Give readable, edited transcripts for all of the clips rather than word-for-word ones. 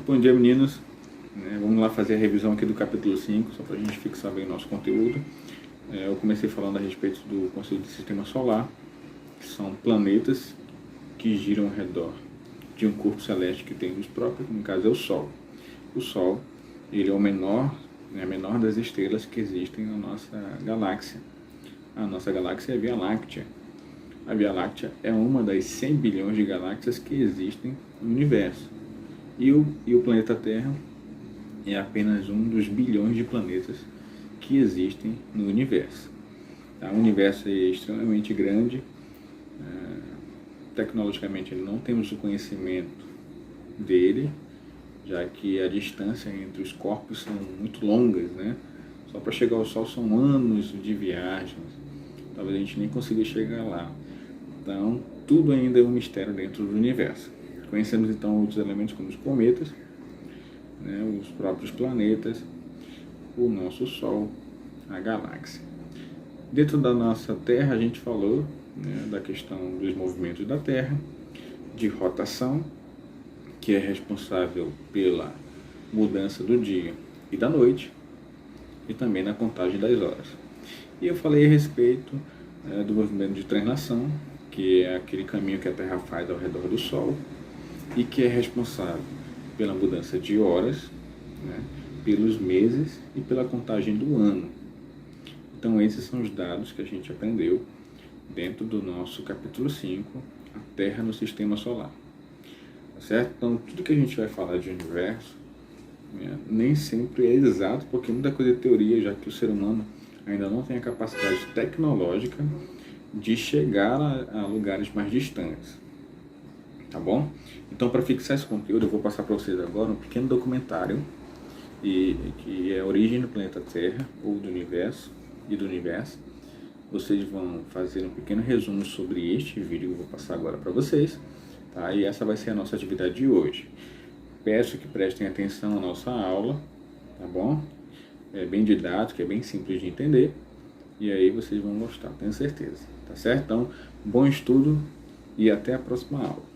Bom dia, meninos. Vamos lá fazer a revisão aqui do capítulo 5, só para a gente fixar bem o nosso conteúdo. Eu comecei falando a respeito do conceito de sistema solar, que são planetas que giram ao redor de um corpo celeste que tem luz própria, que no caso é o Sol. O Sol, ele é o menor, a menor das estrelas que existem na nossa galáxia. A nossa galáxia é a Via Láctea. A Via Láctea é uma das 100 bilhões de galáxias que existem no universo. E o planeta Terra é apenas um dos bilhões de planetas que existem no universo. O universo é extremamente grande. Tecnologicamente não temos o conhecimento dele, já que a distância entre os corpos são muito longas, né? Só para chegar ao Sol são anos de viagens. Talvez a gente nem consiga chegar lá. Então, tudo ainda é um mistério dentro do universo. Conhecemos então outros elementos como os cometas, os próprios planetas, o nosso Sol, a galáxia. Dentro da nossa Terra, a gente falou da questão dos movimentos da Terra, de rotação, que é responsável pela mudança do dia e da noite, e também na contagem das horas. E eu falei a respeito do movimento de translação, que é aquele caminho que a Terra faz ao redor do Sol, e que é responsável pela mudança de horas, pelos meses e pela contagem do ano. Então esses são os dados que a gente aprendeu dentro do nosso capítulo 5, a Terra no Sistema Solar. Tá certo? Então tudo que a gente vai falar de universo nem sempre é exato, porque muita coisa é teoria, já que o ser humano ainda não tem a capacidade tecnológica de chegar a lugares mais distantes. Tá bom? Então, para fixar esse conteúdo, eu vou passar para vocês agora um pequeno documentário que é a origem do planeta Terra, ou do universo e do universo. Vocês vão fazer um pequeno resumo sobre este vídeo que eu vou passar agora para vocês, tá? E essa vai ser a nossa atividade de hoje. Peço que prestem atenção à nossa aula, tá bom? É bem didático, é bem simples de entender, e aí vocês vão gostar, tenho certeza, tá certo? Então, bom estudo e até a próxima aula.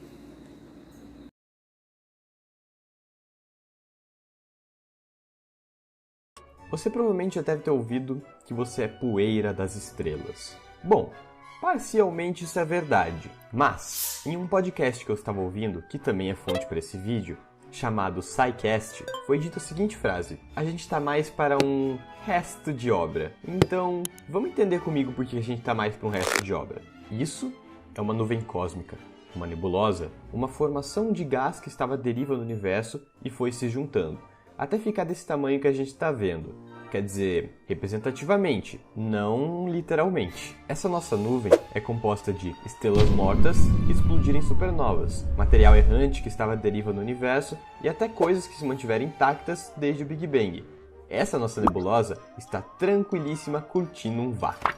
Você provavelmente já deve ter ouvido que você é poeira das estrelas. Bom, parcialmente isso é verdade, mas em um podcast que eu estava ouvindo, que também é fonte para esse vídeo, chamado SciCast, foi dita a seguinte frase: a gente está mais para um resto de obra. Então, vamos entender comigo por que a gente está mais para um resto de obra. Isso é uma nuvem cósmica, uma nebulosa, uma formação de gás que estava à deriva no universo e foi se juntando, até ficar desse tamanho que a gente está vendo. Quer dizer, representativamente, não literalmente. Essa nossa nuvem é composta de estrelas mortas que explodiram em supernovas, material errante que estava à deriva no universo e até coisas que se mantiveram intactas desde o Big Bang. Essa nossa nebulosa está tranquilíssima curtindo um vácuo.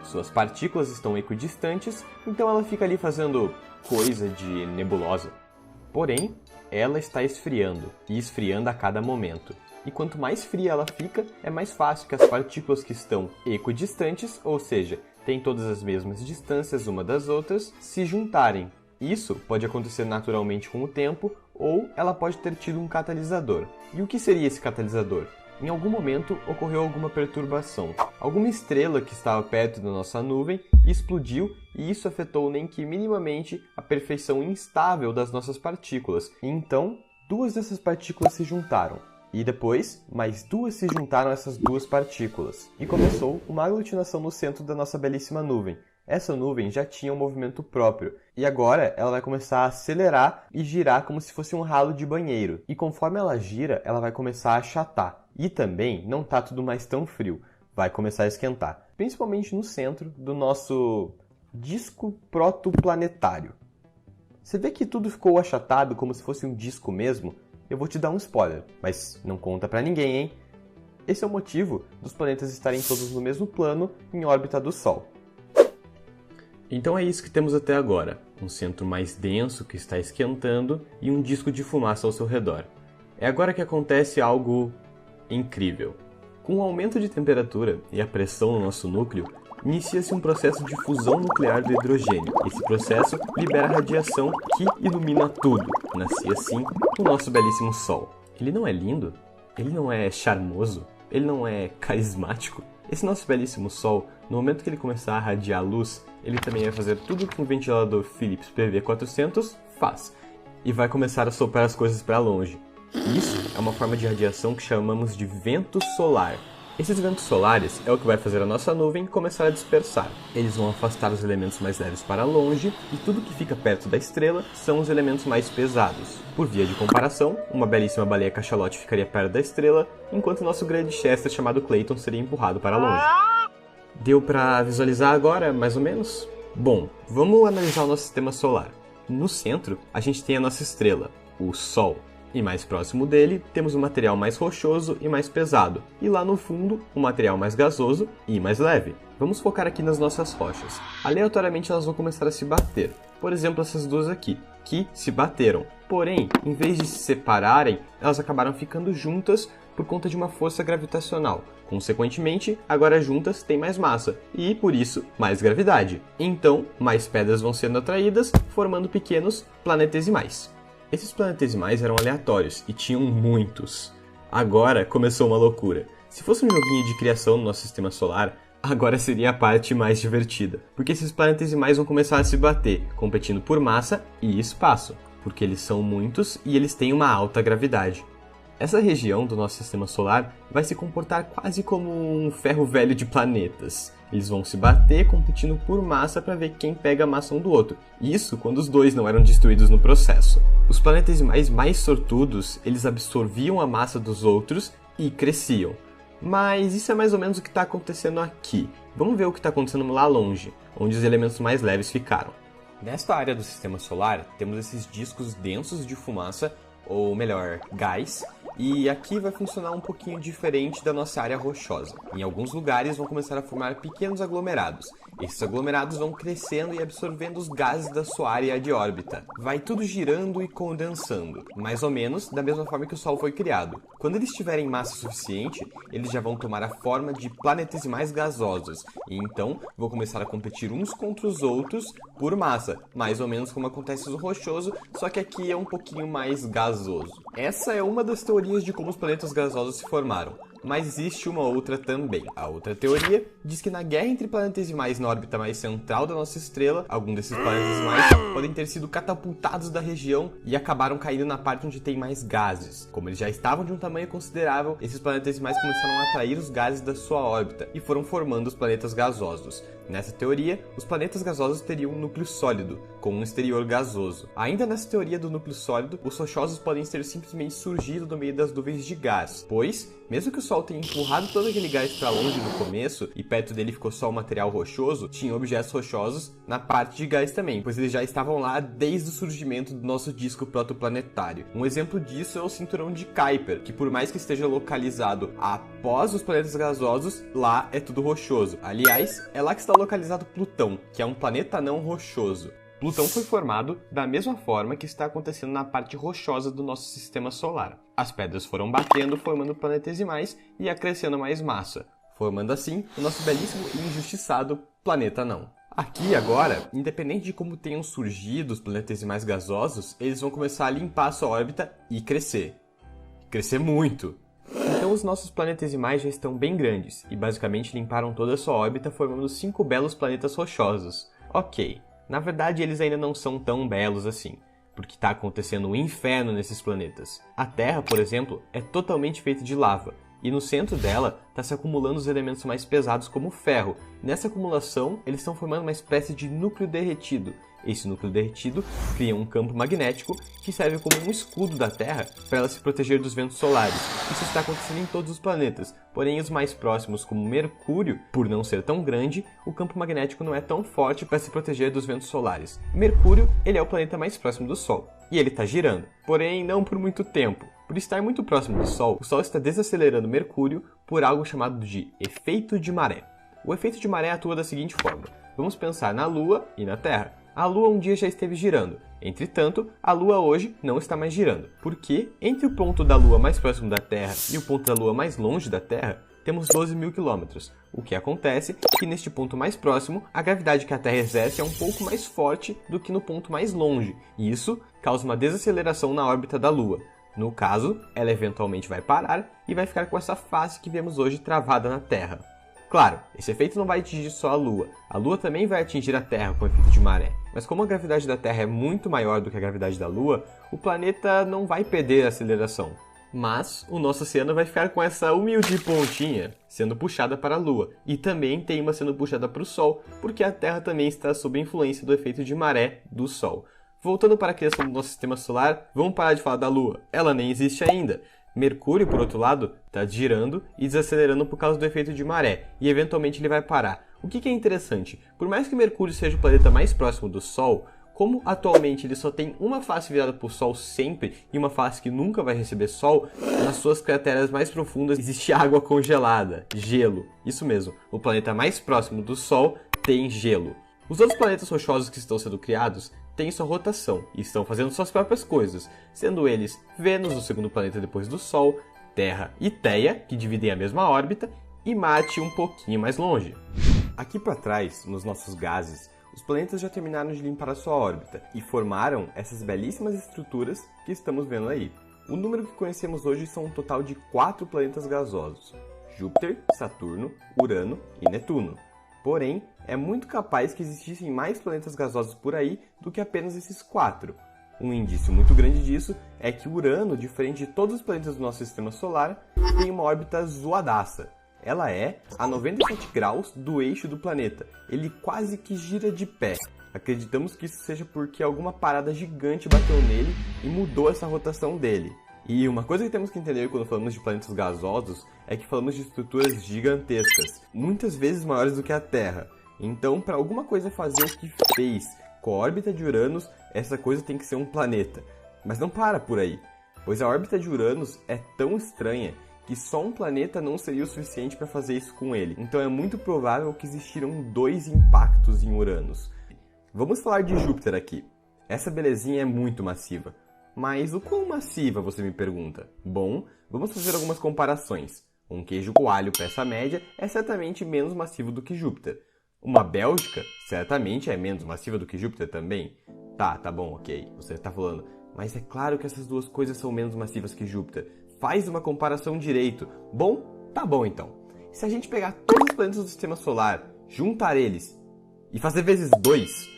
Suas partículas estão equidistantes, então ela fica ali fazendo coisa de nebulosa. Porém, ela está esfriando, e esfriando a cada momento. E quanto mais fria ela fica, é mais fácil que as partículas que estão equidistantes, ou seja, têm todas as mesmas distâncias uma das outras, se juntarem. Isso pode acontecer naturalmente com o tempo, ou ela pode ter tido um catalisador. E o que seria esse catalisador? Em algum momento ocorreu alguma perturbação. Alguma estrela que estava perto da nossa nuvem explodiu e isso afetou nem que minimamente a perfeição instável das nossas partículas. E então, duas dessas partículas se juntaram. E depois, mais duas se juntaram a essas duas partículas. E começou uma aglutinação no centro da nossa belíssima nuvem. Essa nuvem já tinha um movimento próprio, e agora ela vai começar a acelerar e girar como se fosse um ralo de banheiro. E conforme ela gira, ela vai começar a achatar. E também não está tudo mais tão frio, vai começar a esquentar. Principalmente no centro do nosso disco protoplanetário. Você vê que tudo ficou achatado como se fosse um disco mesmo? Eu vou te dar um spoiler, mas não conta pra ninguém, hein? Esse é o motivo dos planetas estarem todos no mesmo plano em órbita do Sol. Então é isso que temos até agora, um centro mais denso que está esquentando e um disco de fumaça ao seu redor. É agora que acontece algo incrível. Com o aumento de temperatura e a pressão no nosso núcleo, inicia-se um processo de fusão nuclear do hidrogênio. Esse processo libera radiação que ilumina tudo. Nascia assim o nosso belíssimo Sol. Ele não é lindo? Ele não é charmoso? Ele não é carismático? Esse nosso belíssimo Sol, no momento que ele começar a radiar luz, ele também vai fazer tudo que um ventilador Philips PV400 faz. E vai começar a soprar as coisas para longe. Isso é uma forma de radiação que chamamos de vento solar. Esses ventos solares é o que vai fazer a nossa nuvem começar a dispersar. Eles vão afastar os elementos mais leves para longe e tudo que fica perto da estrela são os elementos mais pesados. Por via de comparação, uma belíssima baleia cachalote ficaria perto da estrela, enquanto nosso grande Chester chamado Clayton seria empurrado para longe. Deu para visualizar agora, mais ou menos? Bom, vamos analisar o nosso sistema solar. No centro, a gente tem a nossa estrela, o Sol. E mais próximo dele, temos o material mais rochoso e mais pesado. E lá no fundo, o material mais gasoso e mais leve. Vamos focar aqui nas nossas rochas. Aleatoriamente elas vão começar a se bater. Por exemplo, essas duas aqui, que se bateram. Porém, em vez de se separarem, elas acabaram ficando juntas por conta de uma força gravitacional. Consequentemente, agora juntas têm mais massa e, por isso, mais gravidade. Então, mais pedras vão sendo atraídas, formando pequenos planetesimais. Esses planetesimais eram aleatórios e tinham muitos. Agora começou uma loucura. Se fosse um joguinho de criação no nosso sistema solar, agora seria a parte mais divertida. Porque esses planetesimais vão começar a se bater, competindo por massa e espaço. Porque eles são muitos e eles têm uma alta gravidade. Essa região do nosso sistema solar vai se comportar quase como um ferro velho de planetas. Eles vão se bater competindo por massa para ver quem pega a massa um do outro. Isso quando os dois não eram destruídos no processo. Os planetesimais mais sortudos, eles absorviam a massa dos outros e cresciam. Mas isso é mais ou menos o que está acontecendo aqui. Vamos ver o que está acontecendo lá longe, onde os elementos mais leves ficaram. Nesta área do sistema solar, temos esses discos densos de fumaça, ou melhor, gás, e aqui vai funcionar um pouquinho diferente da nossa área rochosa. Em alguns lugares vão começar a formar pequenos aglomerados. Esses aglomerados vão crescendo e absorvendo os gases da sua área de órbita. Vai tudo girando e condensando, mais ou menos da mesma forma que o Sol foi criado. Quando eles tiverem massa suficiente, eles já vão tomar a forma de planetesimais gasosos, e então vão começar a competir uns contra os outros por massa, mais ou menos como acontece no rochoso, só que aqui é um pouquinho mais gasoso. Essa é uma das teorias de como os planetas gasosos se formaram. Mas existe uma outra também. A outra teoria diz que na guerra entre planetesimais na órbita mais central da nossa estrela, alguns desses planetesimais podem ter sido catapultados da região e acabaram caindo na parte onde tem mais gases. Como eles já estavam de um tamanho considerável, esses planetesimais começaram a atrair os gases da sua órbita e foram formando os planetas gasosos. Nessa teoria, os planetas gasosos teriam um núcleo sólido, com um exterior gasoso. Ainda nessa teoria do núcleo sólido, os rochosos podem ter simplesmente surgido no meio das nuvens de gás, pois, mesmo que o Sol tenha empurrado todo aquele gás para longe no começo e perto dele ficou só o material rochoso, tinha objetos rochosos na parte de gás também, pois eles já estavam lá desde o surgimento do nosso disco protoplanetário. Um exemplo disso é o cinturão de Kuiper, que por mais que esteja localizado após os planetas gasosos, lá é tudo rochoso. Aliás, é lá que está localizado Plutão, que é um planeta não rochoso. Plutão foi formado da mesma forma que está acontecendo na parte rochosa do nosso sistema solar. As pedras foram batendo, formando planetesimais e acrescendo mais massa, formando assim o nosso belíssimo e injustiçado planeta não. Aqui agora, independente de como tenham surgido os planetesimais gasosos, eles vão começar a limpar a sua órbita e crescer. Crescer muito! Então os nossos planetesimais já estão bem grandes e basicamente limparam toda a sua órbita, formando 5 belos planetas rochosos. Ok. Na verdade, eles ainda não são tão belos assim, porque está acontecendo um inferno nesses planetas. A Terra, por exemplo, é totalmente feita de lava, e no centro dela está se acumulando os elementos mais pesados como o ferro. Nessa acumulação, eles estão formando uma espécie de núcleo derretido. Esse núcleo derretido cria um campo magnético que serve como um escudo da Terra para ela se proteger dos ventos solares. Isso está acontecendo em todos os planetas, porém os mais próximos, como Mercúrio, por não ser tão grande, o campo magnético não é tão forte para se proteger dos ventos solares. Mercúrio, ele é o planeta mais próximo do Sol, e ele está girando, porém não por muito tempo. Por estar muito próximo do Sol, o Sol está desacelerando Mercúrio por algo chamado de efeito de maré. O efeito de maré atua da seguinte forma: vamos pensar na Lua e na Terra. A Lua um dia já esteve girando, entretanto, a Lua hoje não está mais girando, porque entre o ponto da Lua mais próximo da Terra e o ponto da Lua mais longe da Terra, temos 12 mil quilômetros. O que acontece é que neste ponto mais próximo, a gravidade que a Terra exerce é um pouco mais forte do que no ponto mais longe, e isso causa uma desaceleração na órbita da Lua. No caso, ela eventualmente vai parar e vai ficar com essa face que vemos hoje travada na Terra. Claro, esse efeito não vai atingir só a Lua também vai atingir a Terra com o efeito de maré. Mas como a gravidade da Terra é muito maior do que a gravidade da Lua, o planeta não vai perder a aceleração. Mas o nosso oceano vai ficar com essa humilde pontinha sendo puxada para a Lua, e também tem uma sendo puxada para o Sol, porque a Terra também está sob a influência do efeito de maré do Sol. Voltando para a criação do nosso sistema solar, vamos parar de falar da Lua, ela nem existe ainda. Mercúrio, por outro lado, está girando e desacelerando por causa do efeito de maré, e eventualmente ele vai parar. O que é interessante? Por mais que Mercúrio seja o planeta mais próximo do Sol, como atualmente ele só tem uma face virada para o Sol sempre e uma face que nunca vai receber Sol, nas suas crateras mais profundas existe água congelada, gelo. Isso mesmo, o planeta mais próximo do Sol tem gelo. Os outros planetas rochosos que estão sendo criados têm sua rotação e estão fazendo suas próprias coisas, sendo eles Vênus, o segundo planeta depois do Sol, Terra e Theia, que dividem a mesma órbita, e Marte um pouquinho mais longe. Aqui para trás, nos nossos gases, os planetas já terminaram de limpar a sua órbita e formaram essas belíssimas estruturas que estamos vendo aí. O número que conhecemos hoje são um total de 4 planetas gasosos: Júpiter, Saturno, Urano e Netuno. Porém, é muito capaz que existissem mais planetas gasosos por aí do que apenas esses 4. Um indício muito grande disso é que Urano, diferente de todos os planetas do nosso sistema solar, tem uma órbita zoadaça. Ela é a 97 graus do eixo do planeta. Ele quase que gira de pé. Acreditamos que isso seja porque alguma parada gigante bateu nele e mudou essa rotação dele. E uma coisa que temos que entender quando falamos de planetas gasosos é que falamos de estruturas gigantescas, muitas vezes maiores do que a Terra. Então, para alguma coisa fazer o que fez com a órbita de Uranus, essa coisa tem que ser um planeta. Mas não para por aí, pois a órbita de Uranus é tão estranha que só um planeta não seria o suficiente para fazer isso com ele. Então é muito provável que existiram 2 impactos em Uranus. Vamos falar de Júpiter aqui. Essa belezinha é muito massiva. Mas o quão massiva, você me pergunta? Bom, vamos fazer algumas comparações. Um queijo coalho peça média é certamente menos massivo do que Júpiter. Uma Bélgica certamente é menos massiva do que Júpiter também. Tá bom, ok, você está falando. Mas é claro que essas duas coisas são menos massivas que Júpiter. Faz uma comparação direito. Bom, tá bom então. Se a gente pegar todos os planetas do sistema solar, juntar eles e fazer vezes 2,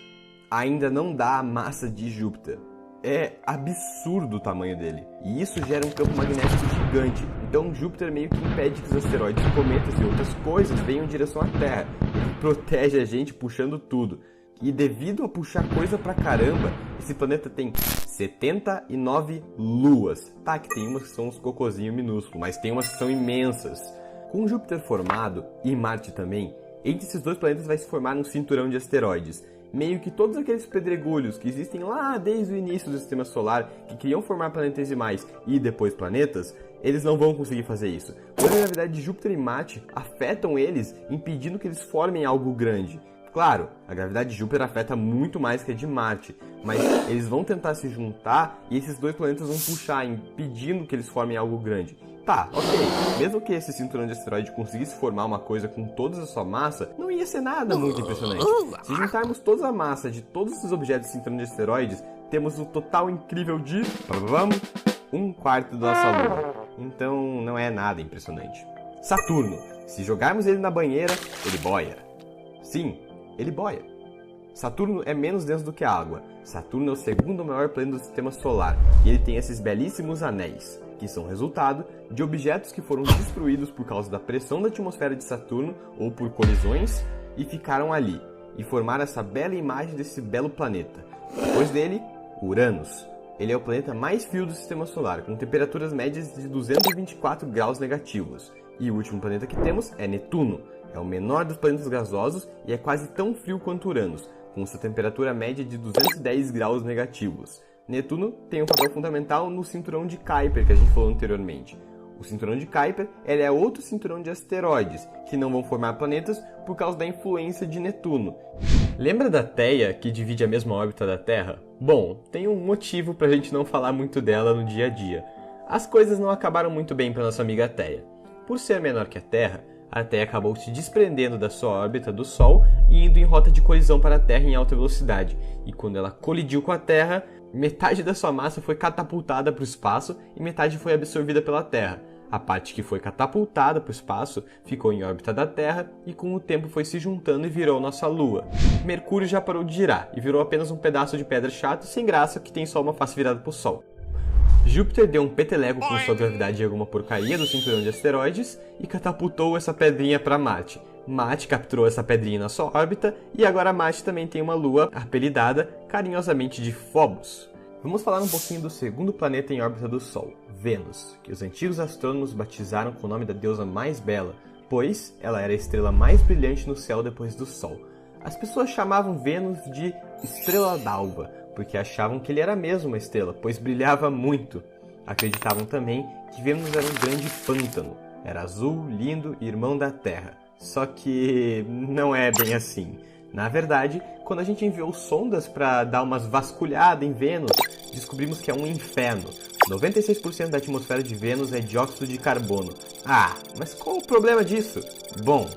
ainda não dá a massa de Júpiter. É absurdo o tamanho dele. E isso gera um campo magnético gigante. Então Júpiter meio que impede que os asteroides, cometas e outras coisas venham em direção à Terra. Ele protege a gente puxando tudo. E devido a puxar coisa pra caramba, esse planeta tem 79 luas. Tá, que tem umas que são uns cocôzinhos minúsculos, mas tem umas que são imensas. Com Júpiter formado, e Marte também, entre esses 2 planetas vai se formar um cinturão de asteroides. Meio que todos aqueles pedregulhos que existem lá desde o início do sistema solar, que queriam formar planetesimais e depois planetas, eles não vão conseguir fazer isso. Pois a gravidade de Júpiter e Marte afetam eles, impedindo que eles formem algo grande. Claro, a gravidade de Júpiter afeta muito mais que a de Marte, mas eles vão tentar se juntar e esses 2 planetas vão puxar, impedindo que eles formem algo grande. Tá, ok, mesmo que esse cinturão de asteroide conseguisse formar uma coisa com toda a sua massa, não ia ser nada muito impressionante. Se juntarmos toda a massa de todos esses objetos do cinturão de asteroides, temos o total incrível de 1/4 da nossa Lua. Então não é nada impressionante. Saturno, se jogarmos ele na banheira, ele boia. Sim, ele boia. Saturno é menos denso do que a água. Saturno é o segundo maior planeta do sistema solar e ele tem esses belíssimos anéis, que são resultado de objetos que foram destruídos por causa da pressão da atmosfera de Saturno ou por colisões e ficaram ali e formaram essa bela imagem desse belo planeta. Depois dele, Uranus. Ele é o planeta mais frio do sistema solar, com temperaturas médias de 224 graus negativos. E o último planeta que temos é Netuno. É o menor dos planetas gasosos e é quase tão frio quanto Uranus, com sua temperatura média de 210 graus negativos. Netuno tem um papel fundamental no cinturão de Kuiper que a gente falou anteriormente. O cinturão de Kuiper é outro cinturão de asteroides, que não vão formar planetas por causa da influência de Netuno. Lembra da Theia, que divide a mesma órbita da Terra? Bom, tem um motivo pra gente não falar muito dela no dia a dia. As coisas não acabaram muito bem para nossa amiga Theia. Por ser menor que a Terra acabou se desprendendo da sua órbita do Sol e indo em rota de colisão para a Terra em alta velocidade. E quando ela colidiu com a Terra, metade da sua massa foi catapultada para o espaço e metade foi absorvida pela Terra. A parte que foi catapultada para o espaço ficou em órbita da Terra e com o tempo foi se juntando e virou nossa Lua. Mercúrio já parou de girar e virou apenas um pedaço de pedra chato sem graça que tem só uma face virada para o Sol. Júpiter deu um peteleco com sua gravidade de alguma porcaria do cinturão de asteroides e catapultou essa pedrinha para Marte. Marte capturou essa pedrinha na sua órbita e agora Marte também tem uma lua apelidada carinhosamente de Phobos. Vamos falar um pouquinho do segundo planeta em órbita do Sol, Vênus, que os antigos astrônomos batizaram com o nome da deusa mais bela, pois ela era a estrela mais brilhante no céu depois do Sol. As pessoas chamavam Vênus de Estrela d'Alva, porque achavam que ele era mesmo uma estrela, pois brilhava muito. Acreditavam também que Vênus era um grande pântano, era azul, lindo e irmão da Terra. Só que não é bem assim. Na verdade, quando a gente enviou sondas para dar umas vasculhadas em Vênus, descobrimos que é um inferno. 96% da atmosfera de Vênus é dióxido de carbono. Ah, mas qual o problema disso? Bom,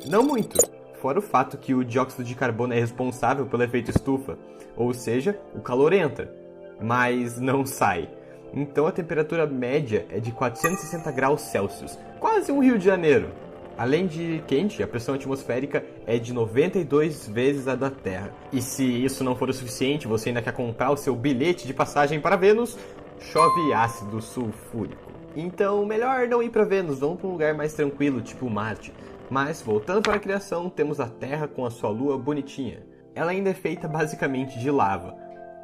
não muito. Fora o fato que o dióxido de carbono é responsável pelo efeito estufa, ou seja, o calor entra, mas não sai. Então a temperatura média é de 460 graus Celsius, quase um Rio de Janeiro. Além de quente, a pressão atmosférica é de 92 vezes a da Terra. E se isso não for o suficiente, você ainda quer comprar o seu bilhete de passagem para Vênus, chove ácido sulfúrico. Então, melhor não ir para Vênus, vamos para um lugar mais tranquilo, tipo Marte. Mas, voltando para a criação, temos a Terra com a sua lua bonitinha. Ela ainda é feita basicamente de lava.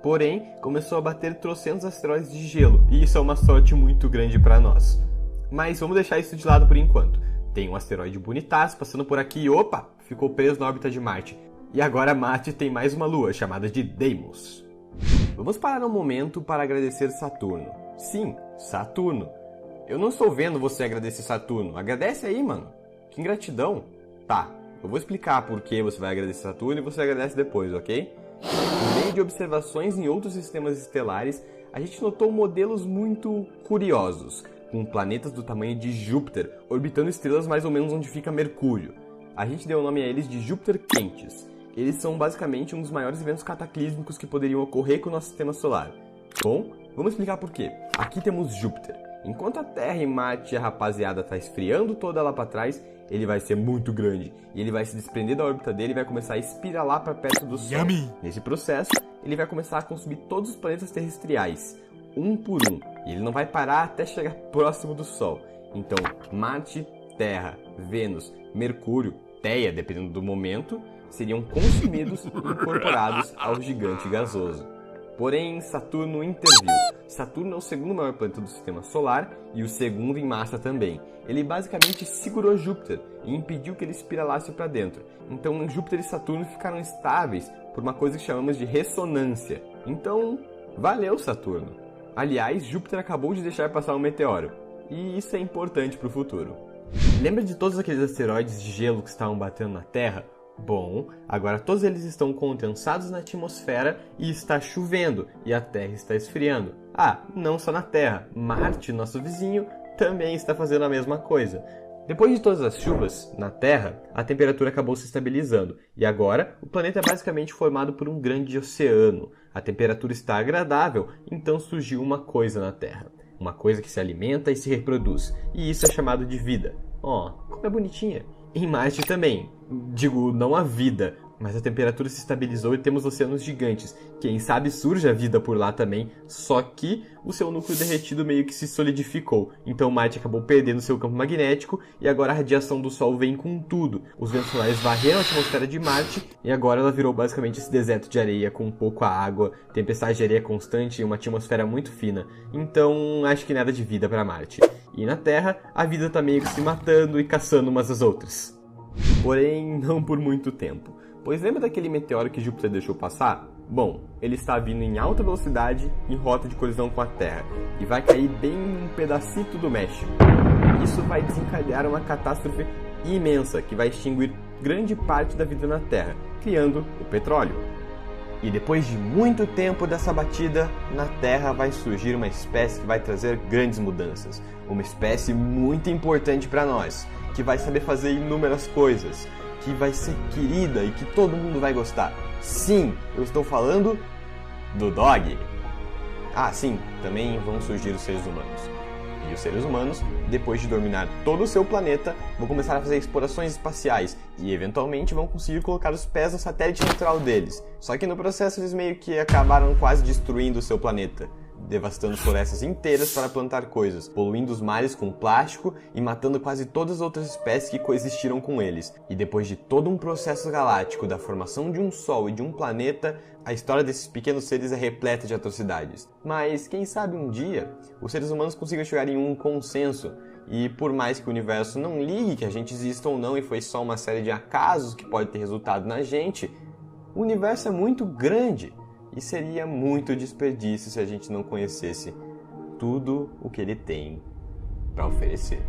Porém, começou a bater trocentos asteroides de gelo, e isso é uma sorte muito grande para nós. Mas vamos deixar isso de lado por enquanto. Tem um asteroide bonitaço passando por aqui e opa, ficou preso na órbita de Marte. E agora Marte tem mais uma lua, chamada de Deimos. Vamos parar um momento para agradecer Saturno. Sim, Saturno. Eu não estou vendo você agradecer Saturno. Agradece aí, mano. Que ingratidão. Tá, eu vou explicar por que você vai agradecer Saturno e você agradece depois, ok? Por meio de observações em outros sistemas estelares, a gente notou modelos muito curiosos, com planetas do tamanho de Júpiter, orbitando estrelas mais ou menos onde fica Mercúrio. A gente deu o nome a eles de Júpiter quentes. Eles são basicamente um dos maiores eventos cataclísmicos que poderiam ocorrer com o nosso sistema solar. Bom, vamos explicar por quê. Aqui temos Júpiter. Enquanto a Terra e Marte e a rapaziada tá esfriando toda lá para trás, ele vai ser muito grande. E ele vai se desprender da órbita dele e vai começar a espiralar para perto do Sol. Nesse processo, ele vai começar a consumir todos os planetas terrestriais, um por um, e ele não vai parar até chegar próximo do Sol. Então, Marte, Terra, Vênus, Mercúrio, Theia, dependendo do momento, seriam consumidos e incorporados ao gigante gasoso. Porém, Saturno interviu. Saturno é o segundo maior planeta do sistema solar e o segundo em massa também. Ele basicamente segurou Júpiter e impediu que ele espiralasse para dentro. Então, Júpiter e Saturno ficaram estáveis por uma coisa que chamamos de ressonância. Então, valeu, Saturno! Aliás, Júpiter acabou de deixar passar um meteoro, e isso é importante para o futuro. Lembra de todos aqueles asteroides de gelo que estavam batendo na Terra? Bom, agora todos eles estão condensados na atmosfera e está chovendo, e a Terra está esfriando. Ah, não só na Terra, Marte, nosso vizinho, também está fazendo a mesma coisa. Depois de todas as chuvas, na Terra, a temperatura acabou se estabilizando, e agora o planeta é basicamente formado por um grande oceano. A temperatura está agradável, então surgiu uma coisa na Terra. Uma coisa que se alimenta e se reproduz, e isso é chamado de vida. Ó, como é bonitinha! Em Marte também. Digo, não a vida, mas a temperatura se estabilizou e temos oceanos gigantes. Quem sabe surge a vida por lá também, só que o seu núcleo derretido meio que se solidificou. Então Marte acabou perdendo seu campo magnético e agora a radiação do Sol vem com tudo. Os ventos solares varreram a atmosfera de Marte e agora ela virou basicamente esse deserto de areia com pouca água, tempestade de areia constante e uma atmosfera muito fina. Então acho que nada de vida para Marte. E na Terra, a vida tá meio que se matando e caçando umas às outras. Porém, não por muito tempo. Pois lembra daquele meteoro que Júpiter deixou passar? Bom, ele está vindo em alta velocidade em rota de colisão com a Terra e vai cair bem em um pedacito do México. Isso vai desencadear uma catástrofe imensa que vai extinguir grande parte da vida na Terra, criando o petróleo. E depois de muito tempo dessa batida, na Terra vai surgir uma espécie que vai trazer grandes mudanças. Uma espécie muito importante para nós, que vai saber fazer inúmeras coisas, que vai ser querida e que todo mundo vai gostar. Sim, eu estou falando do Dog. Ah, sim, também vão surgir os seres humanos. E os seres humanos, depois de dominar todo o seu planeta, vão começar a fazer explorações espaciais e eventualmente vão conseguir colocar os pés no satélite natural deles. Só que no processo eles meio que acabaram quase destruindo o seu planeta, devastando florestas inteiras para plantar coisas, poluindo os mares com plástico e matando quase todas as outras espécies que coexistiram com eles. E depois de todo um processo galáctico da formação de um Sol e de um planeta, a história desses pequenos seres é repleta de atrocidades. Mas quem sabe um dia os seres humanos consigam chegar em um consenso e por mais que o universo não ligue que a gente exista ou não e foi só uma série de acasos que pode ter resultado na gente, o universo é muito grande e seria muito desperdício se a gente não conhecesse tudo o que ele tem para oferecer.